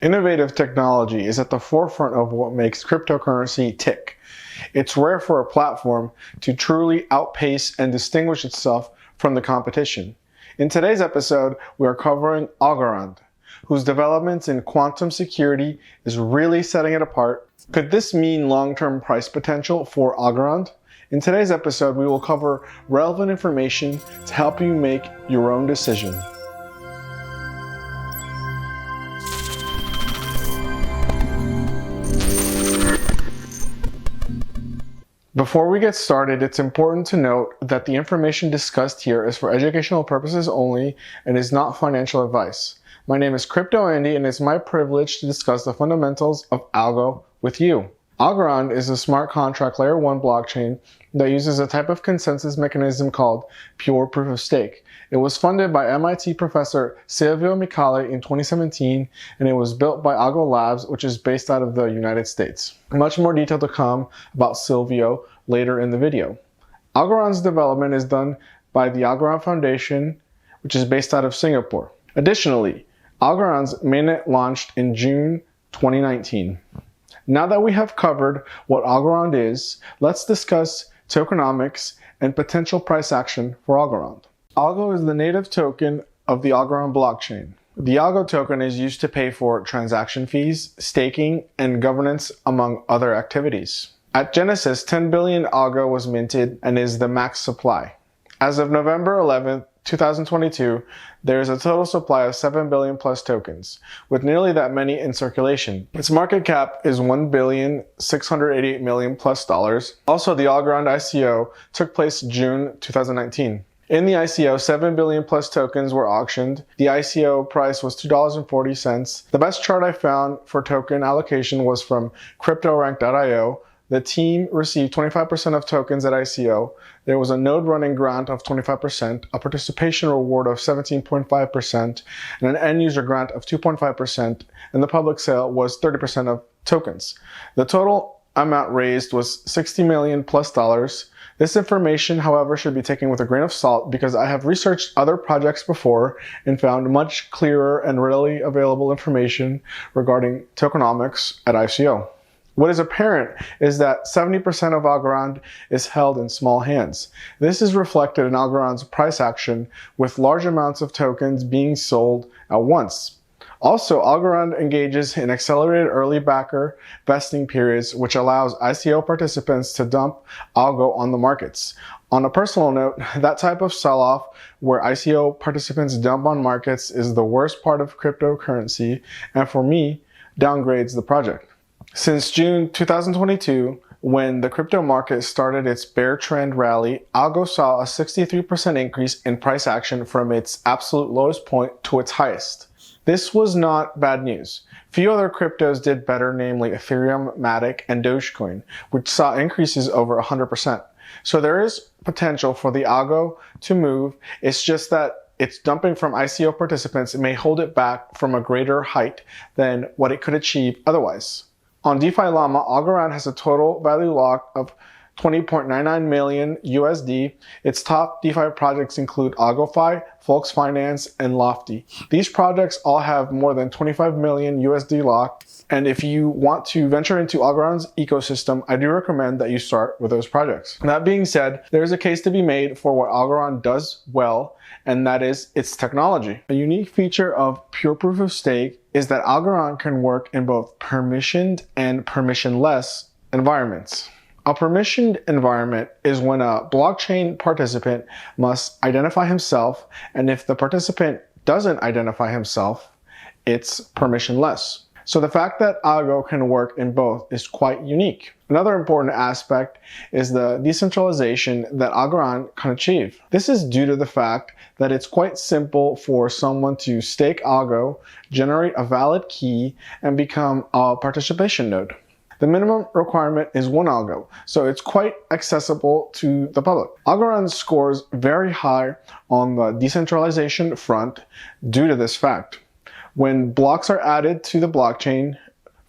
Innovative technology is at the forefront of what makes cryptocurrency tick. It's rare for a platform to truly outpace and distinguish itself from the competition. In today's episode, we are covering Algorand, whose developments in quantum security is really setting it apart. Could this mean long-term price potential for Algorand? In today's episode, we will cover relevant information to help you make your own decision. Before we get started, it's important to note that the information discussed here is for educational purposes only and is not financial advice. My name is Crypto Andy, and it's my privilege to discuss the fundamentals of algo with you. Algorand is a smart contract layer 1 blockchain that uses a type of consensus mechanism called pure proof of stake. It was funded by MIT professor Silvio Micali in 2017, and it was built by Algo Labs, which is based out of the United States. Much more detail to come about Silvio later in the video. Algorand's development is done by the Algorand Foundation, which is based out of Singapore. Additionally, Algorand's mainnet launched in June 2019. Now that we have covered what Algorand is, let's discuss tokenomics and potential price action for Algorand. Algo is the native token of the Algorand blockchain. The Algo token is used to pay for transaction fees, staking, and governance, among other activities. At Genesis, 10 billion Algo was minted and is the max supply. As of November 11, 2022, there is a total supply of 7 billion plus tokens, with nearly that many in circulation. Its market cap is $1,688 million plus dollars. Also, the Algorand ICO took place June 2019. In the ICO, 7 billion plus tokens were auctioned. The ICO price was $2.40. The best chart I found for token allocation was from CryptoRank.io. The team received 25% of tokens at ICO. There was a node running grant of 25%, a participation reward of 17.5%, and an end user grant of 2.5%, and the public sale was 30% of tokens. The total amount raised was $60 million plus dollars. This information, however, should be taken with a grain of salt because I have researched other projects before and found much clearer and readily available information regarding tokenomics at ICO. What is apparent is that 70% of Algorand is held in small hands. This is reflected in Algorand's price action, with large amounts of tokens being sold at once. Also, Algorand engages in accelerated early backer vesting periods, which allows ICO participants to dump Algo on the markets. On a personal note, that type of sell-off where ICO participants dump on markets is the worst part of cryptocurrency, and for me, downgrades the project. Since June 2022, when the crypto market started its bear trend rally, Algo saw a 63% increase in price action from its absolute lowest point to its highest. This was not bad news. Few other cryptos did better, namely Ethereum, Matic, and Dogecoin, which saw increases over 100%. So there is potential for the Algo to move. It's just that its dumping from ICO participants may hold it back from a greater height than what it could achieve otherwise. On DeFi Llama, Algorand has a total value lock of 20.99 million USD. Its top DeFi projects include AlgoFi, Folks Finance, and Lofty. These projects all have more than 25 million USD lock, and if you want to venture into Algorand's ecosystem, I do recommend that you start with those projects. That being said, there is a case to be made for what Algorand does well, and that is its technology. A unique feature of pure proof of stake is that Algorand can work in both permissioned and permissionless environments. A permissioned environment is when a blockchain participant must identify himself, and if the participant doesn't identify himself, it's permissionless. So the fact that Algo can work in both is quite unique. Another important aspect is the decentralization that Algorand can achieve. This is due to the fact that it's quite simple for someone to stake Algo, generate a valid key, and become a participation node. The minimum requirement is 1 Algo, so it's quite accessible to the public. Algorand scores very high on the decentralization front due to this fact. When blocks are added to the blockchain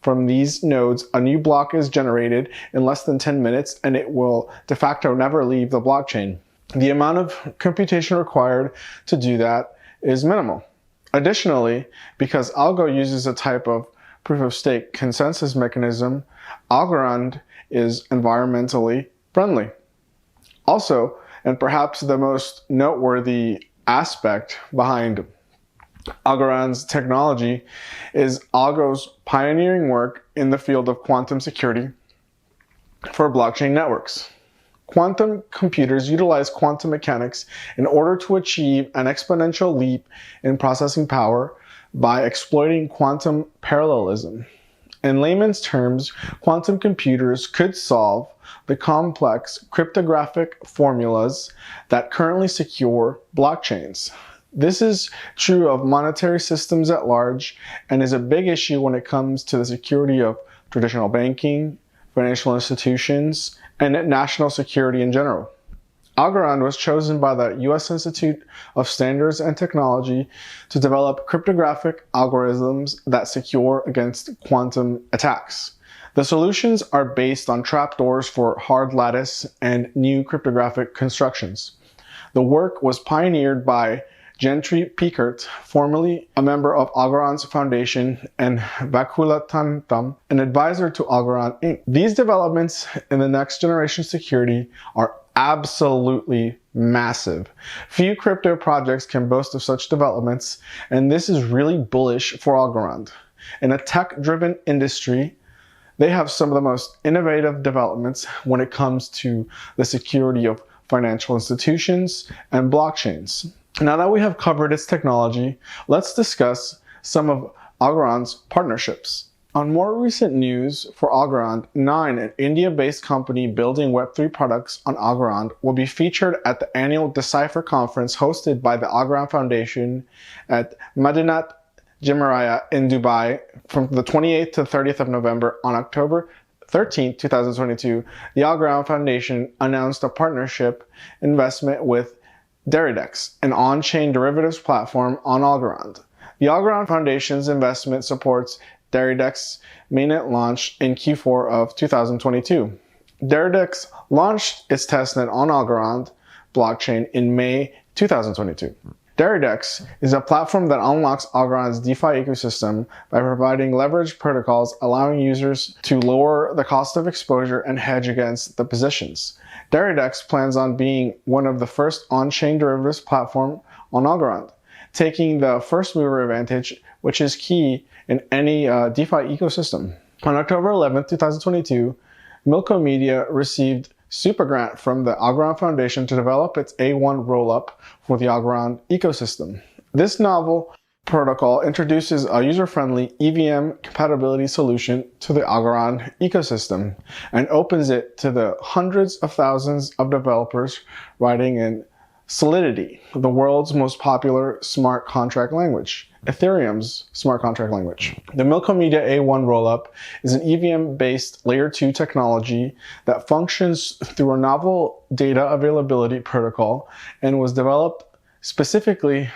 from these nodes, a new block is generated in less than 10 minutes, and it will de facto never leave the blockchain. The amount of computation required to do that is minimal. Additionally, because Algo uses a type of proof-of-stake consensus mechanism, Algorand is environmentally friendly. Also, and perhaps the most noteworthy aspect behind Algorand's technology is Algo's pioneering work in the field of quantum security for blockchain networks. Quantum computers utilize quantum mechanics in order to achieve an exponential leap in processing power by exploiting quantum parallelism. In layman's terms, quantum computers could solve the complex cryptographic formulas that currently secure blockchains. This is true of monetary systems at large and is a big issue when it comes to the security of traditional banking, financial institutions, and national security in general. Algorand was chosen by the U.S. Institute of Standards and Technology to develop cryptographic algorithms that secure against quantum attacks. The solutions are based on trapdoors for hard lattice and new cryptographic constructions. The work was pioneered by Gentry Piekert, formerly a member of Algorand's foundation, and Vakulatantam, an advisor to Algorand Inc. These developments in the next generation security are absolutely massive. Few crypto projects can boast of such developments, and this is really bullish for Algorand. In a tech-driven industry, they have some of the most innovative developments when it comes to the security of financial institutions and blockchains. Now that we have covered its technology, let's discuss some of Algorand's partnerships. On more recent news for Algorand, Nine, an India-based company building Web3 products on Algorand, will be featured at the annual Decipher conference hosted by the Algorand Foundation at Madinat Jumeirah in Dubai from the 28th to 30th of November. On October 13, 2022, the Algorand Foundation announced a partnership investment with Deridex, an on-chain derivatives platform on Algorand. The Algorand Foundation's investment supports Deridex mainnet launch in Q4 of 2022. Deridex launched its testnet on Algorand blockchain in May 2022. Deridex is a platform that unlocks Algorand's DeFi ecosystem by providing leveraged protocols, allowing users to lower the cost of exposure and hedge against the positions. Deridex plans on being one of the first on-chain derivatives platform on Algorand, taking the first mover advantage, which is key in any DeFi ecosystem. On October 11, 2022, Milko Media received super grant from the Algorand Foundation to develop its A1 rollup for the Algorand ecosystem. This novel protocol introduces a user-friendly EVM compatibility solution to the Algorand ecosystem and opens it to the hundreds of thousands of developers writing in Solidity, the world's most popular smart contract language, Ethereum's smart contract language. The Milko Media A1 rollup is an EVM-based Layer 2 technology that functions through a novel data availability protocol and was developed specifically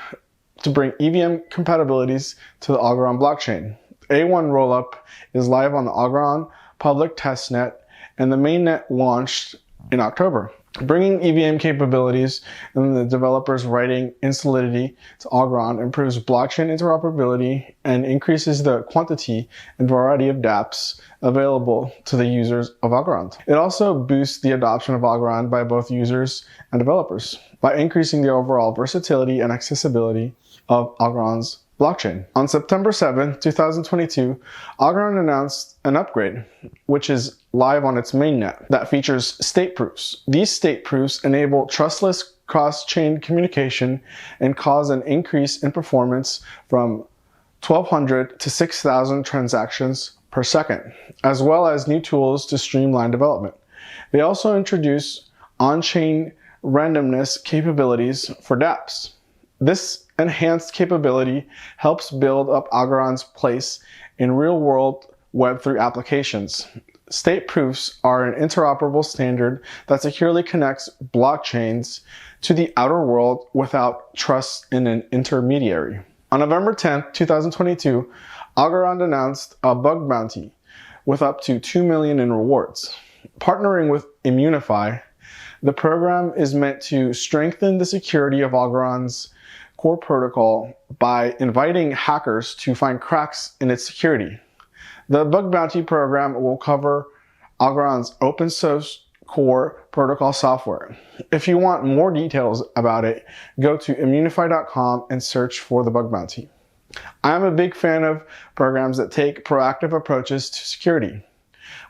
to bring EVM compatibilities to the Algorand blockchain. A1 rollup is live on the Algorand public testnet, and the mainnet launched in October, bringing EVM capabilities and the developers writing in Solidity to Algorand improves blockchain interoperability and increases the quantity and variety of dApps available to the users of Algorand. It also boosts the adoption of Algorand by both users and developers by increasing the overall versatility and accessibility of Algorand's blockchain. On September 7, 2022, Algorand announced an upgrade, which is live on its mainnet, that features state proofs. These state proofs enable trustless cross-chain communication and cause an increase in performance from 1,200 to 6,000 transactions per second, as well as new tools to streamline development. They also introduce on-chain randomness capabilities for dApps. This enhanced capability helps build up Algorand's place in real-world Web3 applications. State proofs are an interoperable standard that securely connects blockchains to the outer world without trust in an intermediary. On November 10, 2022, Algorand announced a bug bounty with up to $2 million in rewards. Partnering with Immunify, the program is meant to strengthen the security of Algorand's core protocol by inviting hackers to find cracks in its security. The Bug Bounty program will cover Algorand's open source core protocol software. If you want more details about it, go to immunify.com and search for the Bug Bounty. I'm a big fan of programs that take proactive approaches to security,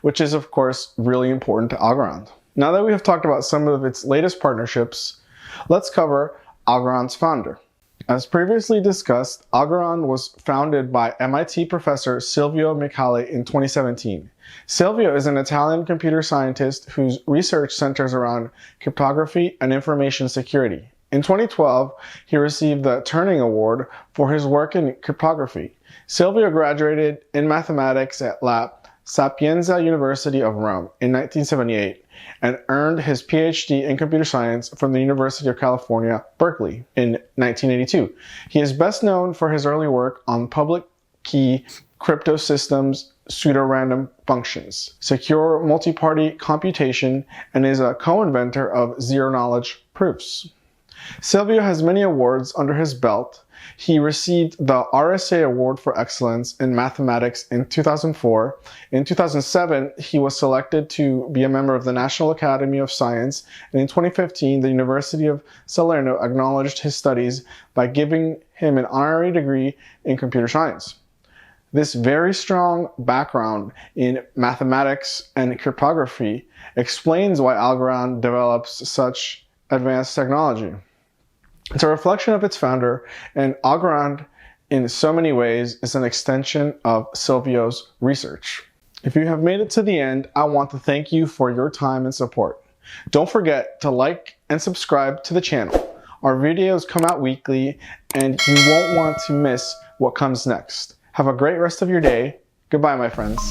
which is of course really important to Algorand. Now that we have talked about some of its latest partnerships, let's cover Algorand's founder. As previously discussed, Algorand was founded by MIT professor Silvio Micali in 2017. Silvio is an Italian computer scientist whose research centers around cryptography and information security. In 2012, he received the Turing Award for his work in cryptography. Silvio graduated in mathematics at La Sapienza University of Rome in 1978 and earned his PhD in computer science from the University of California, Berkeley in 1982. He is best known for his early work on public key crypto systems, pseudorandom functions, secure multi-party computation, and is a co-inventor of zero-knowledge proofs. Silvio has many awards under his belt. He received the RSA Award for Excellence in Mathematics in 2004. In 2007, he was selected to be a member of the National Academy of Science, and in 2015, the University of Salerno acknowledged his studies by giving him an honorary degree in computer science. This very strong background in mathematics and cryptography explains why Algorand develops such advanced technology. It's a reflection of its founder, and Algorand, in so many ways, is an extension of Silvio's research. If you have made it to the end, I want to thank you for your time and support. Don't forget to like and subscribe to the channel. Our videos come out weekly, and you won't want to miss what comes next. Have a great rest of your day. Goodbye, my friends.